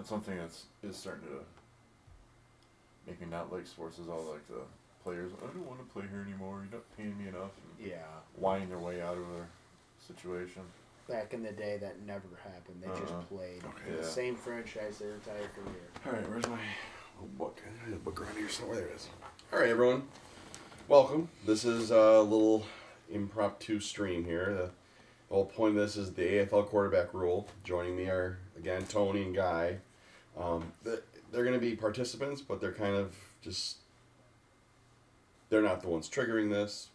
That's one thing is starting to make me not like sports is all like the players. I don't want to play here anymore. You're not paying me enough. And Yeah. whining their way out of their situation. Back in the day, that never happened. They just played in the same franchise their entire career. All right, where's my little book? I had a book around here somewhere. There it is. All right, everyone. Welcome. This is a little impromptu stream here. The whole point of this is the AFL quarterback rule. Joining me are, again, Tony and Guy. They're going to be participants, but they're kind of just... They're not the ones triggering this.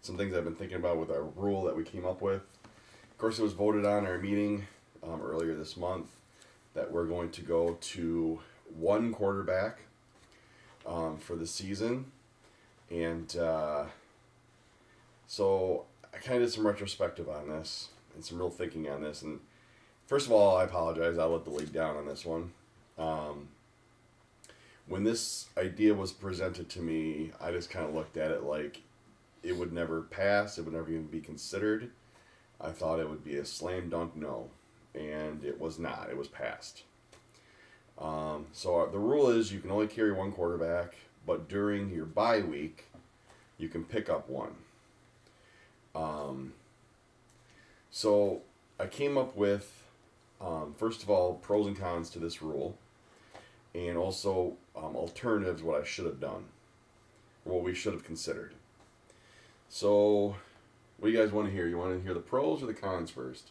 Some things I've been thinking about with our rule that we came up with. Of course, it was voted on our meeting earlier this month that we're going to go to one quarterback for the season. And so I kind of did some retrospective on this and some real thinking on this. And first of all, I apologize. I let the league down on this one. When this idea was presented to me, I just kind of looked at it like it would never pass. It would never even be considered. I thought it would be a slam dunk no. And it was not. It was passed. So the rule is you can only carry one quarterback, but during your bye week, you can pick up one. So I came up with, first of all, pros and cons to this rule, and also alternatives, what I should have done, or what we should have considered. So, what do you guys want to hear? You want to hear the pros or the cons first?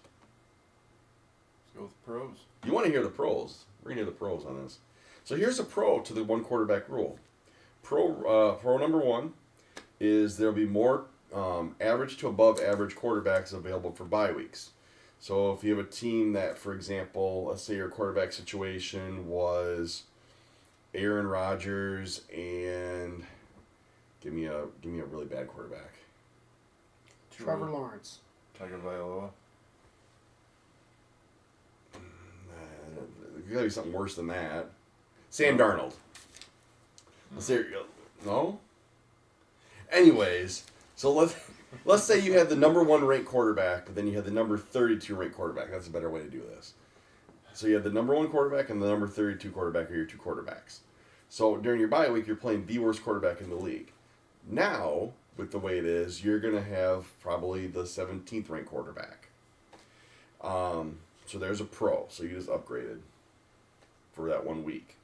Let's go with the pros. You want to hear the pros. We're going to hear the pros on this. So here's a pro to the one quarterback rule. Pro number one is there'll be more average to above average quarterbacks available for bye weeks. So if you have a team that, for example, let's say your quarterback situation was Aaron Rodgers and give me a really bad quarterback. Trevor Lawrence. Tiger Vailoa. There's got to be something worse than that. Sam Darnold. Let's say, no? Anyways, so let's say you had the number 1 ranked quarterback, but then you had the number 32 ranked quarterback. That's a better way to do this. So you have the number 1 quarterback and the number 32 quarterback are your two quarterbacks. So during your bye week, you're playing the worst quarterback in the league. Now, with the way it is, you're going to have probably the 17th ranked quarterback. So there's a pro. So you just upgraded for that 1 week.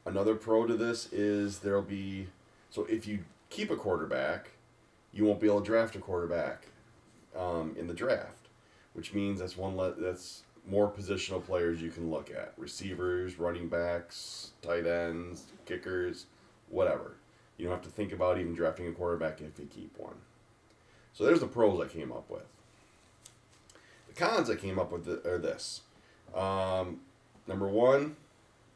Another pro to this is there'll be... So if you keep a quarterback, you won't be able to draft a quarterback in the draft, which means that's that's more positional players you can look at. Receivers, running backs, tight ends, kickers, whatever. You don't have to think about even drafting a quarterback if you keep one. So there's the pros I came up with. The cons I came up with are this. Number one,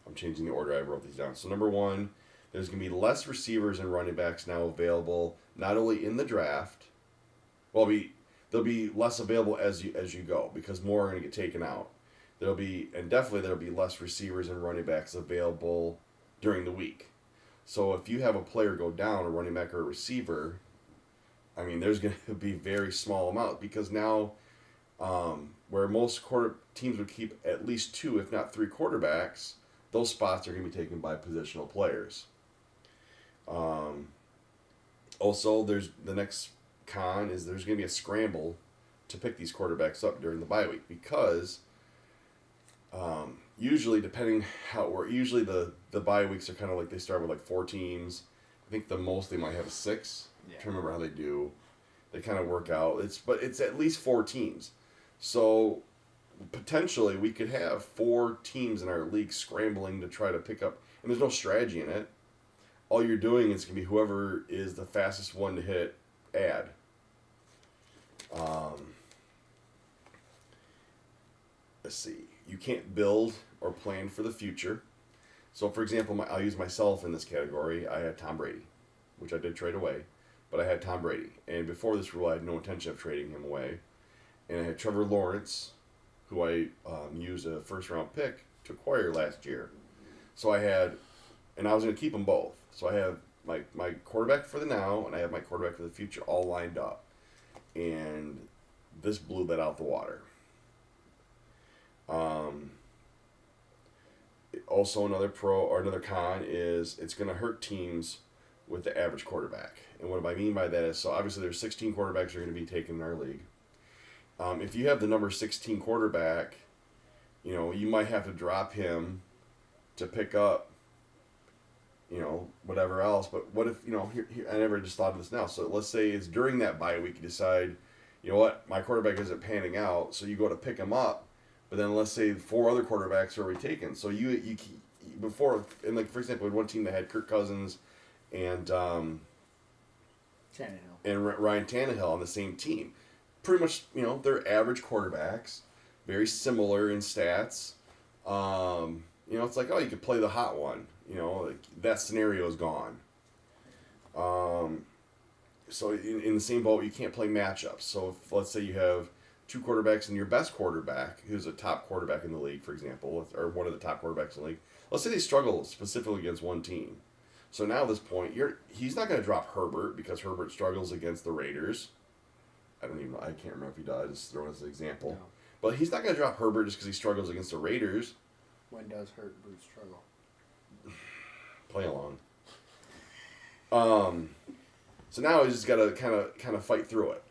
I'm changing the order I wrote these down. So number one, there's going to be less receivers and running backs now available, not only in the draft. Well, there'll be less available as you go because more are going to get taken out. Definitely there'll be less receivers and running backs available during the week. So if you have a player go down, a running back or a receiver, I mean, there's going to be very small amount because now, where most teams would keep at least 2, if not 3 quarterbacks, those spots are going to be taken by positional players. Also, there's the next con is there's going to be a scramble to pick these quarterbacks up during the bye week because usually usually the bye weeks are kind of like they start with like 4 teams. I think the most they might have 6. Yeah. I can't remember how they do. They kind of work out. But it's at least 4 teams. So potentially we could have 4 teams in our league scrambling to try to pick up, and there's no strategy in it. All you're doing is going to be whoever is the fastest one to hit add. Let's see. You can't build or plan for the future. So, for example, I'll use myself in this category. I had Tom Brady, which I did trade away, but I had Tom Brady. And before this rule, I had no intention of trading him away. And I had Trevor Lawrence, who I used a first-round pick to acquire last year. So I was going to keep them both. So I have my quarterback for the now, and I have my quarterback for the future all lined up. And this blew that out the water. also another pro or another con is it's going to hurt teams with the average quarterback. And what I mean by that is, so obviously there's 16 quarterbacks that are going to be taken in our league. If you have the number 16 quarterback, you might have to drop him to pick up, whatever else. But what if, I never just thought of this now. So let's say it's during that bye week, you decide, you know what, my quarterback isn't panning out. So you go to pick him up. But then let's say 4 other quarterbacks are already taken. So you before, and like, for example, we had one team that had Kirk Cousins and Tannehill. And Ryan Tannehill on the same team. Pretty much, they're average quarterbacks, very similar in stats. It's like, oh, you could play the hot one. Like that scenario is gone. So in the same boat, you can't play matchups. So if, let's say you have 2 quarterbacks and your best quarterback, who's a top quarterback in the league, for example, or one of the top quarterbacks in the league, let's say they struggle specifically against one team. So now at this point, he's not going to drop Herbert because Herbert struggles against the Raiders. I can't remember if he does, just throwing as an example. No. But he's not going to drop Herbert just because he struggles against the Raiders. When does Herbert struggle? Play along. So now he's just got to kind of fight through it.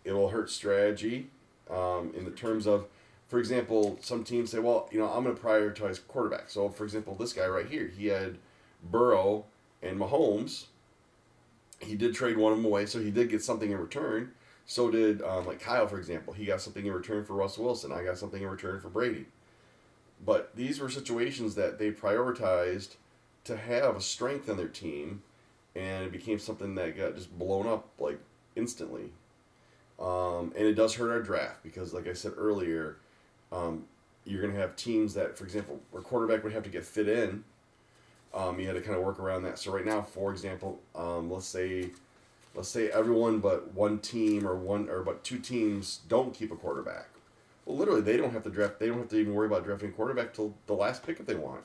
It will hurt strategy in the terms of, for example, some teams say, well, I'm going to prioritize quarterback. So, for example, this guy right here, he had Burrow and Mahomes. He did trade one of them away, so he did get something in return. So did, like Kyle, for example. He got something in return for Russell Wilson. I got something in return for Brady. But these were situations that they prioritized to have a strength in their team, and it became something that got just blown up, like, instantly. And it does hurt our draft because, like I said earlier, you're going to have teams that, for example, where quarterback would have to get fit in. You had to kind of work around that. So right now, for example, let's say everyone but one team but 2 teams don't keep a quarterback. Well, literally, they don't have to draft. They don't have to even worry about drafting a quarterback till the last pick if they want,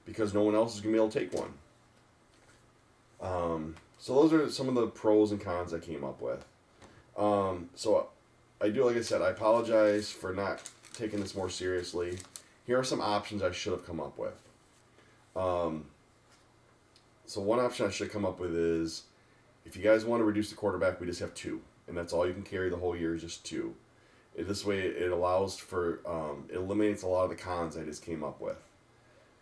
because no one else is going to be able to take one. So those are some of the pros and cons I came up with. So I do, like I said, I apologize for not taking this more seriously. Here are some options I should have come up with. So one option I should come up with is, if you guys want to reduce the quarterback, we just have 2, and that's all you can carry the whole year is just 2. This way, it allows for it eliminates a lot of the cons I just came up with.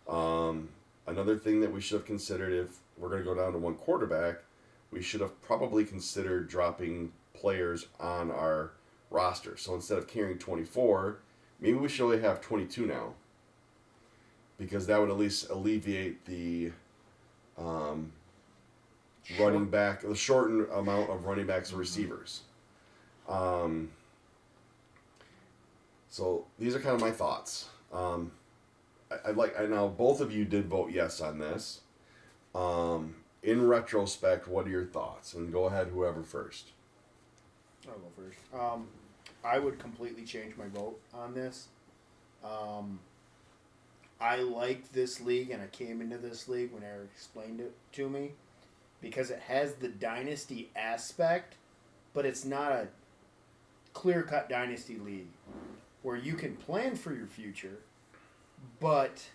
Another thing that we should have considered, if we're going to go down to 1 quarterback, we should have probably considered dropping players on our roster. So instead of carrying 24, maybe we should only have 22 now, because that would at least alleviate the running back, the shortened amount of running backs and receivers. So these are kind of my thoughts. I know both of you did vote yes on this. In retrospect, what are your thoughts? And go ahead, whoever first. I'll go first. I would completely change my vote on this. I liked this league, and I came into this league when Eric explained it to me, because it has the dynasty aspect, but it's not a clear-cut dynasty league where you can plan for your future, but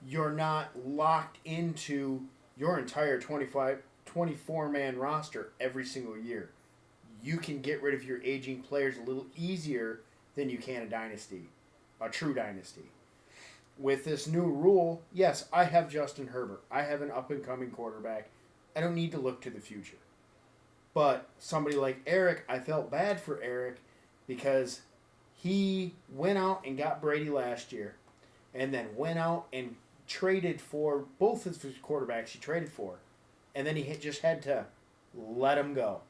you're not locked into your entire 24-man roster every single year. You can get rid of your aging players a little easier than you can a true dynasty. With this new rule, yes, I have Justin Herbert. I have an up-and-coming quarterback. I don't need to look to the future. But somebody like Eric, I felt bad for Eric because he went out and got Brady last year, and then went out and traded for both of his quarterbacks he traded for. And then he just had to let him go.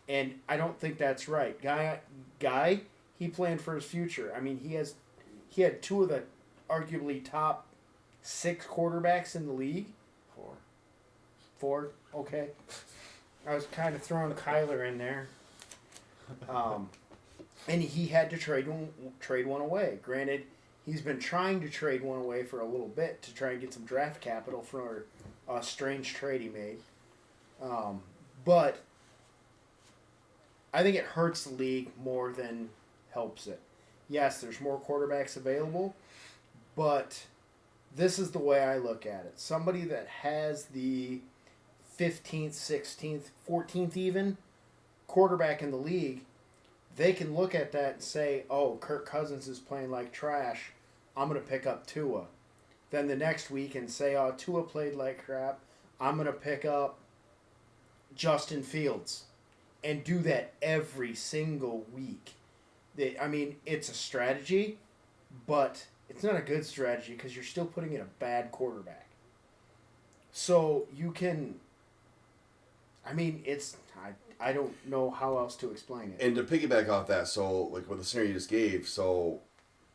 And I don't think that's right. Guy, he planned for his future. I mean, he had 2 of the arguably top 6 quarterbacks in the league. 4, okay. I was kind of throwing Kyler in there. And he had to trade one away. Granted, he's been trying to trade one away for a little bit to try and get some draft capital for a strange trade he made. But I think it hurts the league more than helps it. Yes, there's more quarterbacks available, But this is the way I look at it. Somebody that has the 15th, 16th, 14th even quarterback in the league, they can look at that and say, oh, Kirk Cousins is playing like trash. I'm going to pick up Tua. Then the next week and say, oh, Tua played like crap. I'm going to pick up Justin Fields. And do that every single week. It's a strategy, but it's not a good strategy because you're still putting in a bad quarterback. So you can... I don't know how else to explain it. And to piggyback off that, so like what the scenario you just gave, so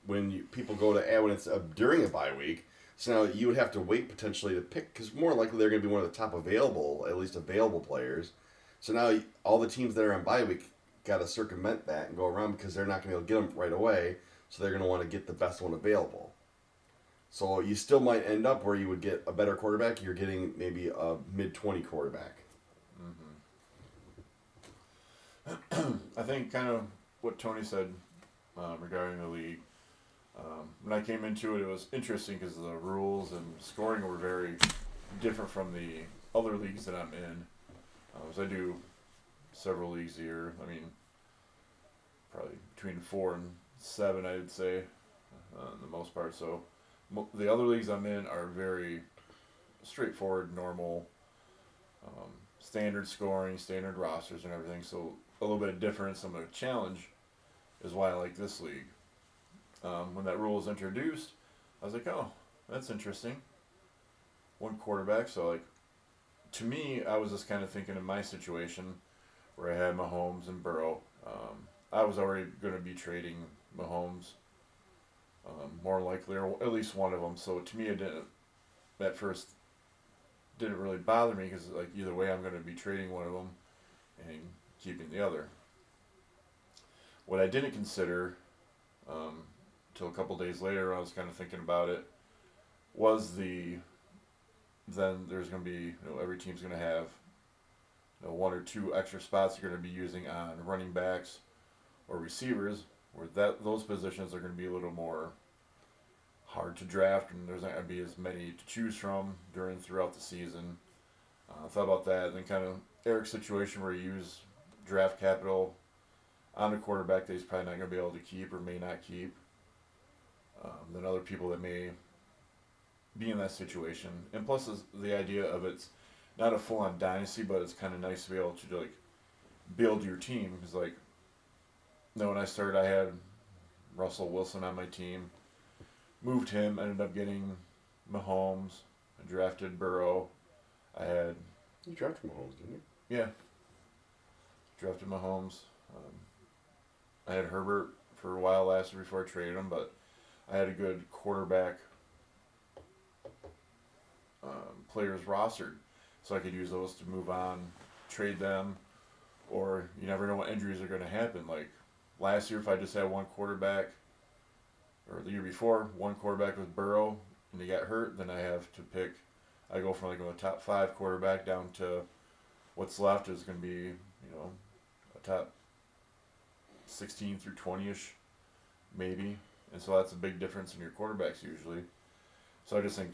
when people go to when it's during a bye week, so now you would have to wait potentially to pick, because more likely they're going to be one of the top available, at least available players. So now all the teams that are on bye week got to circumvent that and go around because they're not going to be able to get them right away. So they're going to want to get the best one available. So you still might end up where you would get a better quarterback. You're getting maybe a mid-20 quarterback. I think kind of what Tony said regarding the league. When I came into it, it was interesting because the rules and scoring were very different from the other leagues that I'm in. So I do several leagues a year. Probably between 4 and 7, I'd say, the most part. So the other leagues I'm in are very straightforward, normal, standard scoring, standard rosters and everything. So a little bit of difference, some of the challenge is why I like this league. When that rule was introduced, I was like, oh, that's interesting. One quarterback, so to me, I was just kind of thinking in my situation where I had Mahomes and Burrow. I was already going to be trading Mahomes, more likely, or at least one of them. So to me, it didn't. At first, didn't really bother me because either way, I'm going to be trading one of them and keeping the other. What I didn't consider, till a couple days later, I was kind of thinking about it, was then there's going to be, every team's going to have 1 or 2 extra spots you're going to be using on running backs or receivers, where those positions are going to be a little more hard to draft, and there's not going to be as many to choose from throughout the season. I thought about that, and then kind of Eric's situation where you use draft capital on a quarterback that he's probably not going to be able to keep or may not keep. Then other people that may be in that situation, and plus the idea of it's not a full-on dynasty, but it's kind of nice to be able to build your team. Because when I started, I had Russell Wilson on my team, moved him, ended up getting Mahomes, I drafted Burrow. You drafted Mahomes, didn't you? Yeah, drafted Mahomes. I had Herbert for a while last year before I traded him, but I had a good quarterback players rostered, so I could use those to move on, trade them, or you never know what injuries are going to happen. Like last year, if I just had one quarterback, or the year before, one quarterback with Burrow, and he got hurt, then I have to pick. I go from a top 5 quarterback down to what's left is going to be a top 16 through 20ish, maybe, and so that's a big difference in your quarterbacks usually. So I just think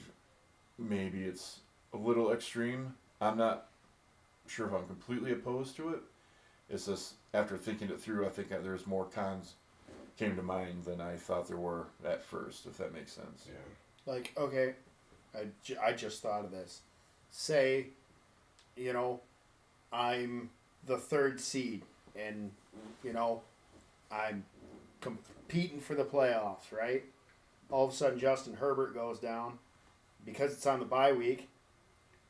maybe it's a little extreme. I'm not sure if I'm completely opposed to it. It's just after thinking it through, I think there's more cons came to mind than I thought there were at first, if that makes sense. Yeah. Okay, I just thought of this. Say, I'm the 3rd seed, and, I'm competing for the playoffs, right? All of a sudden, Justin Herbert goes down. Because it's on the bye week,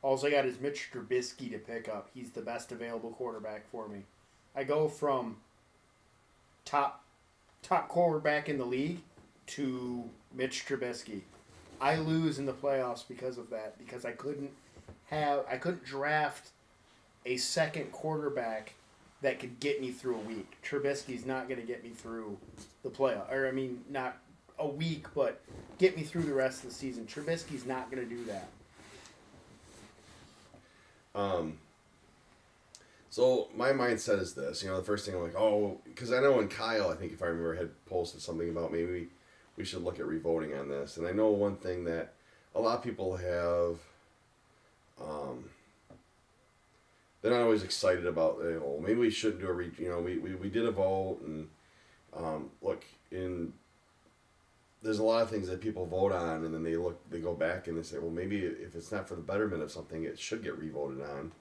all I got is Mitch Trubisky to pick up. He's the best available quarterback for me. I go from top quarterback in the league to Mitch Trubisky. I lose in the playoffs because of that, because I couldn't draft a second quarterback that could get me through a week. Trubisky's not going to get me through the playoff, not a week, but get me through the rest of the season. Trubisky's not going to do that. So my mindset is this. The first thing I'm like, because I know when Kyle, I think if I remember, had posted something about maybe we should look at revoting on this. And I know one thing that a lot of people have, they're not always excited about. Maybe we shouldn't do a we did a vote, and look, there's a lot of things that people vote on, and then they go back and they say, well, maybe if it's not for the betterment of something, it should get revoted on.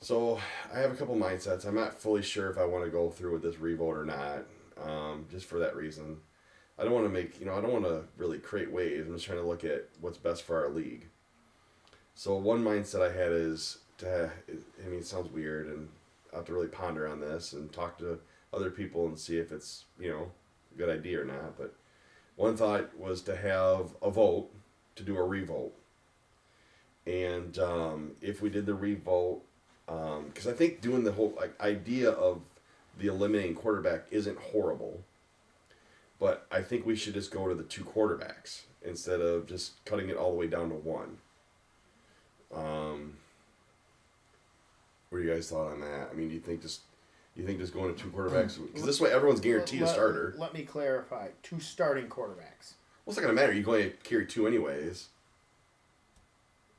So I have a couple mindsets. I'm not fully sure if I want to go through with this revote or not, just for that reason. I don't want to I don't want to really create waves. I'm just trying to look at what's best for our league. So one mindset I had is it sounds weird, and I have to really ponder on this and talk to other people and see if it's, a good idea or not. But one thought was to have a vote to do a revote. And if we did the revote, because I think doing the whole idea of the eliminating quarterback isn't horrible, but I think we should just go to the 2 quarterbacks instead of just cutting it all the way down to 1. What do you guys thought on that? I mean, do you think just going to 2 quarterbacks, because this way everyone's guaranteed a starter? Let me clarify: 2 starting quarterbacks. Well, it's not gonna matter. You're going to carry 2 anyways.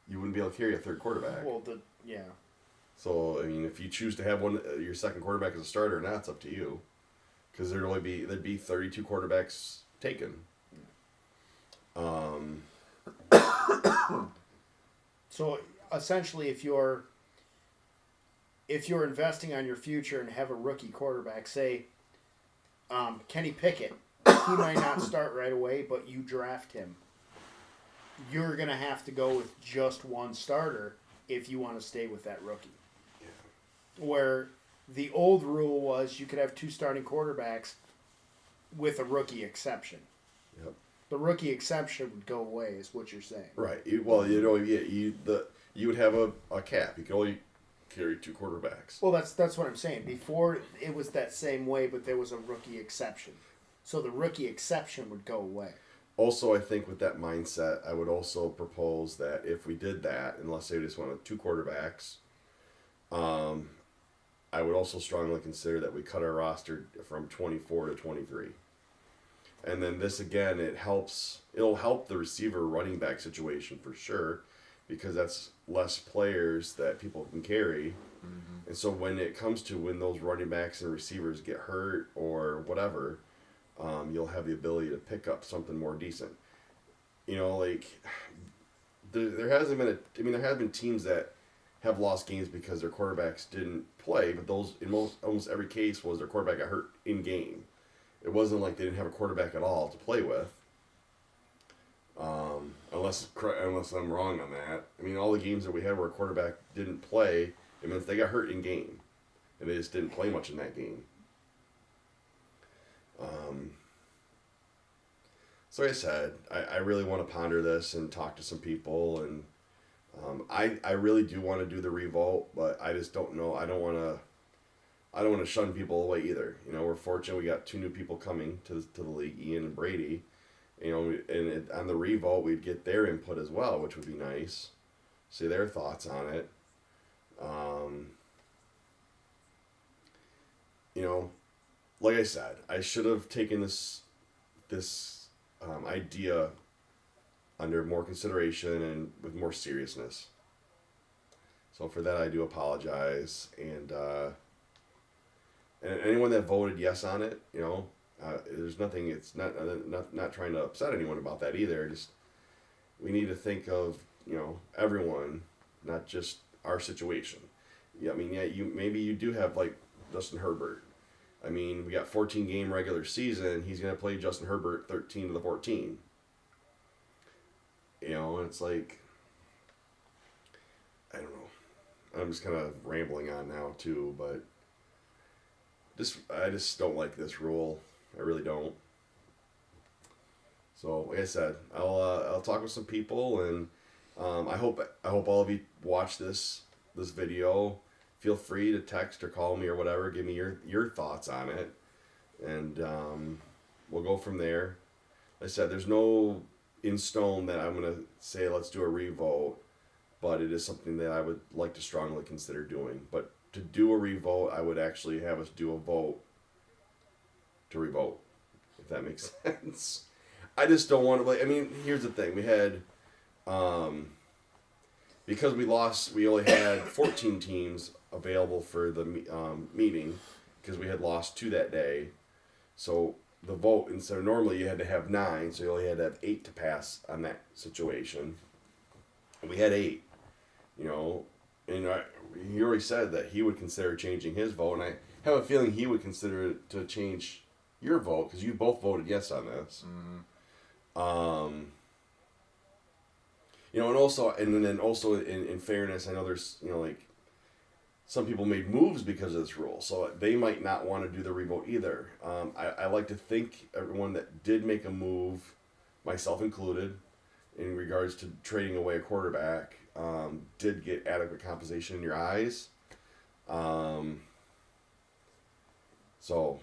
You wouldn't be able to carry a 3rd quarterback. Well, yeah. So I mean, if you choose to have your second quarterback as a starter, now it's up to you, because there'd be 32 quarterbacks taken. So essentially, if you're investing on your future and have a rookie quarterback, say Kenny Pickett, he might not start right away, but you draft him. You're going to have to go with just 1 starter if you want to stay with that rookie. Yeah. Where the old rule was you could have 2 starting quarterbacks with a rookie exception. Yep. The rookie exception would go away, is what you're saying. Right. You would have a cap. You could only carry 2 quarterbacks. Well, that's what I'm saying. Before, it was that same way, but there was a rookie exception. So the rookie exception would go away. Also, I think with that mindset, I would also propose that if we did that, and let's say we just wanted 2 quarterbacks, I would also strongly consider that we cut our roster from 24 to 23. And then this, again, it'll help the receiver running back situation for sure, because that's less players that people can carry. Mm-hmm. And so when it comes to when those running backs and receivers get hurt or whatever, you'll have the ability to pick up something more decent. There hasn't been there have been teams that have lost games because their quarterbacks didn't play, but those in almost every case was their quarterback got hurt in game. It wasn't like they didn't have a quarterback at all to play with. Unless I'm wrong on that. I mean, all the games that we had where a quarterback didn't play, it means they got hurt in game, and they just didn't play much in that game. So like I said, I really want to ponder this and talk to some people, and I really do want to do the revolt, but I just don't know. I don't want to shun people away either. We're fortunate we got 2 new people coming to the league, Ian and Brady. And on the revolt, we'd get their input as well, which would be nice. See their thoughts on it. Like I said, I should have taken this idea under more consideration and with more seriousness. So for that, I do apologize. And anyone that voted yes on it, there's nothing. It's not trying to upset anyone about that either. Just we need to think of everyone, not just our situation. Yeah, I mean, maybe you do have like Justin Herbert. I mean, we got 14 game regular season. He's gonna play Justin Herbert 13 to the 14. And it's like, I don't know. I'm just kind of rambling on now too, but I just don't like this rule. I really don't. So, like I said, I'll talk with some people, and I hope all of you watch this video. Feel free to text or call me or whatever. Give me your thoughts on it, and we'll go from there. Like I said, there's no in stone that I'm gonna say let's do a revote, but it is something that I would like to strongly consider doing. But to do a revote, I would actually have us do a vote to revote, if that makes sense. I just don't want to. Like, I mean, here's the thing: we had, because we lost, we only had 14 teams available for the meeting because we had lost 2 that day. So the vote, instead of normally you had to have 9, so you only had to have 8 to pass on that situation. And we had 8, you know, and he already said that he would consider changing his vote, and I have a feeling he would consider it to change your vote because you both voted yes on this. Mm-hmm. You know, and then also in fairness, I know there's, you know, like, some people made moves because of this rule, so they might not want to do the revote either. I like to think everyone that did make a move, myself included, in regards to trading away a quarterback, did get adequate compensation in your eyes. So,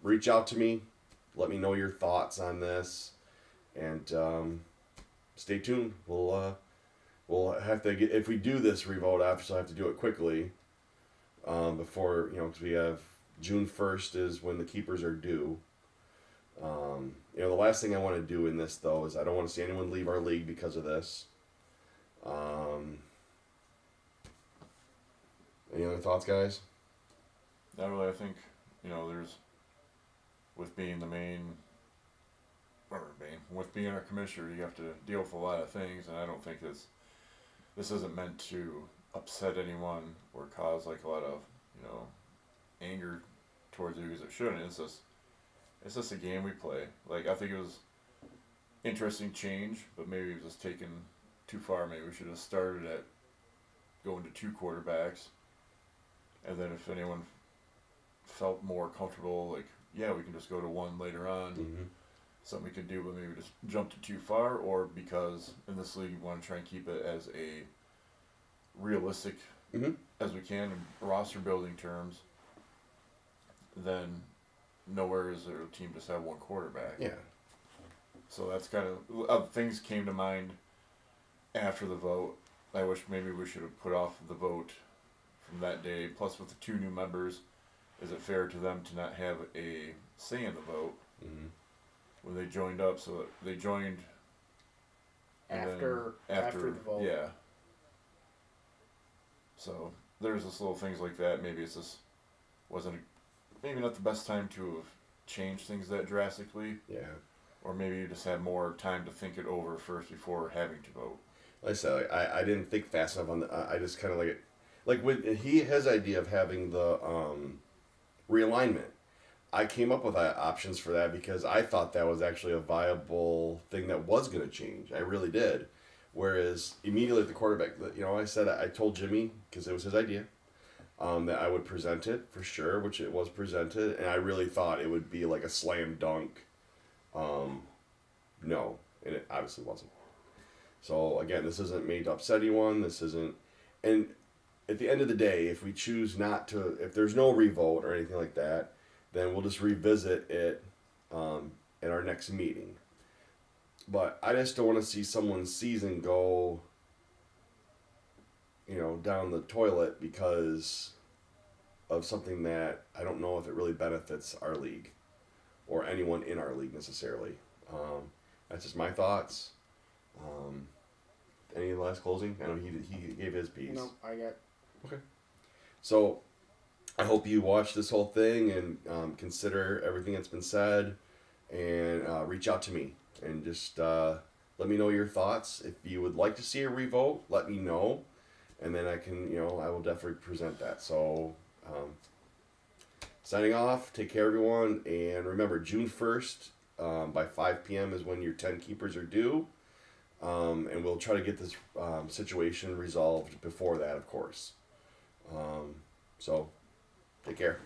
reach out to me, let me know your thoughts on this, and stay tuned. We'll have to get, if we do this revote, obviously I have to do it quickly, before, you know, because we have June 1st is when the keepers are due. You know, the last thing I want to do in this, though, is I don't want to see anyone leave our league because of this. Any other thoughts, guys? Not really. I think, you know, there's, with being the with being our commissioner, you have to deal with a lot of things, and I don't think this isn't meant to upset anyone or cause like a lot of, you know, anger towards you, because it shouldn't. It's just a game we play. Like, I think it was interesting change, but maybe it was just taken too far. Maybe we should have started at going to 2 quarterbacks, and then if anyone felt more comfortable, like, yeah, we can just go to 1 later on. Mm-hmm. Something we could do, but maybe just jumped too far, or because in this league we want to try and keep it as a realistic as we can in roster building terms, then nowhere is there a team just have 1 quarterback. Yeah. So that's kind of things came to mind after the vote. I wish maybe we should have put off the vote from that day. Plus, with the 2 new members, is it fair to them to not have a say in the vote? Mm-hmm. When they joined up, so they joined after the vote. Yeah. So there's just little things like that. Maybe it's just maybe not the best time to have changed things that drastically. Yeah. Or maybe you just had more time to think it over first before having to vote. Like I said, I didn't think fast enough on the. I just kind of like when his idea of having the realignment. I came up with options for that because I thought that was actually a viable thing that was going to change. I really did. Whereas immediately at the quarterback, you know, I told Jimmy, because it was his idea, that I would present it for sure, which it was presented, and I really thought it would be like a slam dunk. No, and it obviously wasn't. So again, this isn't made to upset anyone. This isn't, and at the end of the day, if we choose not to, if there's no revote or anything like that, then we'll just revisit it at our next meeting. But I just don't want to see someone's season go, you know, down the toilet because of something that I don't know if it really benefits our league or anyone in our league necessarily. That's just my thoughts. Any last closing? I know he gave his piece. No, I got. Okay. So I hope you watch this whole thing and consider everything that's been said, and reach out to me and just let me know your thoughts. If you would like to see a revote, let me know, and then I can, you know, I will definitely present that. So, signing off. Take care, everyone, and remember, June 1st by 5 p.m. is when your 10 keepers are due, and we'll try to get this situation resolved before that, of course. So. Take care.